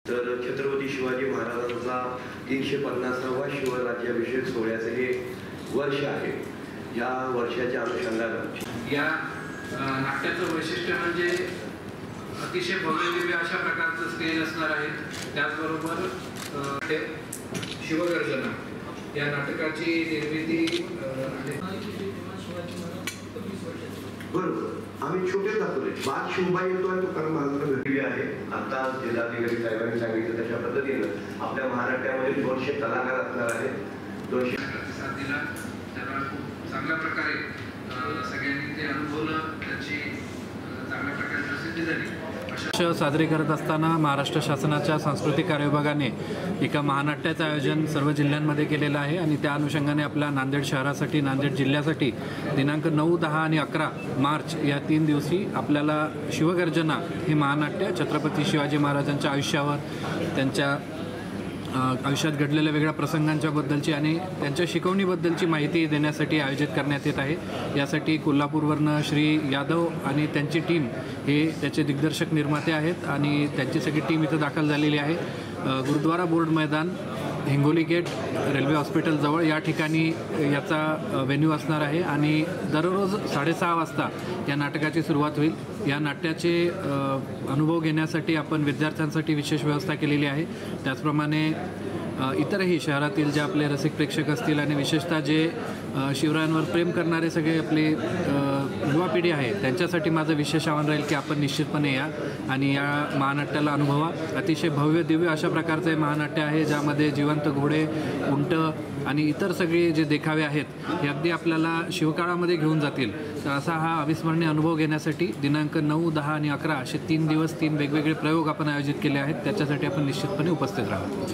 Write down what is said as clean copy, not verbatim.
तर छत्रपती शिवाजी महाराजांचा 350वा शिवराज्याभिषेक सोहळ्याचे हे वर्ष आहे। या वर्षाच्या अनुषंगाने या नाट्याचं वैशिष्ट्य म्हणजे अतिशय भव्य अशा प्रकारचं स्टेज असणार आहे। त्याचबरोबर शिवगर्जना या नाटकाची निर्मिती बरोबर आम्ही छोटे दाखवले बात शिवबा येतो आणि तो कारण महाराजांना भेटली आहे। आता जिल्हाधिकारी साहेबांनी सांगितलं तशा पद्धतीनं आपल्या महाराष्ट्रामध्ये 200 कलाकार असणार आहेत। 200 प्रतिसाद दिला, त्याला खूप चांगल्या प्रकारे सगळ्यांनी ते अनुभवलं, त्याची चांगल्या प्रकारे प्रसिद्धी झाली। साजरे करत असताना महाराष्ट्र शासनाच्या सांस्कृतिक कार्य विभागाने एका महानाट्याचं आयोजन सर्व जिल्ह्यांमध्ये केलेलं आहे आणि त्या अनुषंगाने आपल्या नांदेड शहरासाठी, नांदेड जिल्ह्यासाठी दिनांक 9, 10 आणि 11 मार्च या 3 दिवशी आपल्याला शिवगर्जना हे महानाट्य छत्रपती शिवाजी महाराजांच्या आयुष्यावर, त्यांच्या आयुष्यात घडलेल्या वेगळ्या प्रसंगांच्या बद्दलची आणि त्यांच्या शिकवणीबद्दलची माहिती देण्यासाठी आयोजित करण्यात येत आहे। यासाठी कोल्हापूरवरनं श्री यादव आणि त्यांची टीम हे त्याचे दिग्दर्शक निर्माते आहेत आणि त्यांची सगळी टीम इथं दाखल झालेली आहे। गुरुद्वारा बोर्ड मैदान, हिंगोली गेट, रेल्वे हॉस्पिटल जवळ या ठिकाणी याचा व्हेन्यू असणार आहे आणि दररोज 6:30 वाजता या नाटकाची सुरुवात होईल। या नाट्याचे अनुभव घेण्यासाठी आपण विद्यार्थ्यांसाठी विशेष व्यवस्था केलेली आहे। त्याचप्रमाणे इतरही शहरातील जे आपले रसिक प्रेक्षक असतील आणि विशेषतः जे शिवरायांवर प्रेम करणारे सगळे आपले युवा पिढी आहे त्यांच्यासाठी माझं विशेष आव्हान राहील की आपण निश्चितपणे या आणि या महानाट्याला अनुभवा। अतिशय भव्य दिव्य अशा प्रकारचं हे महानाट्य आहे, ज्यामध्ये जिवंत घोडे, उंट आणि इतर सगळे जे देखावे आहेत हे अगदी आपल्याला शिवकाळामध्ये घेऊन जातील। तर असा हा अविस्मरणीय अनुभव घेण्यासाठी दिनांक 9, 10 आणि 11 असे 3 दिवस 3 वेगवेगळे प्रयोग आपण आयोजित केले आहेत। त्याच्यासाठी आपण निश्चितपणे उपस्थित राहू।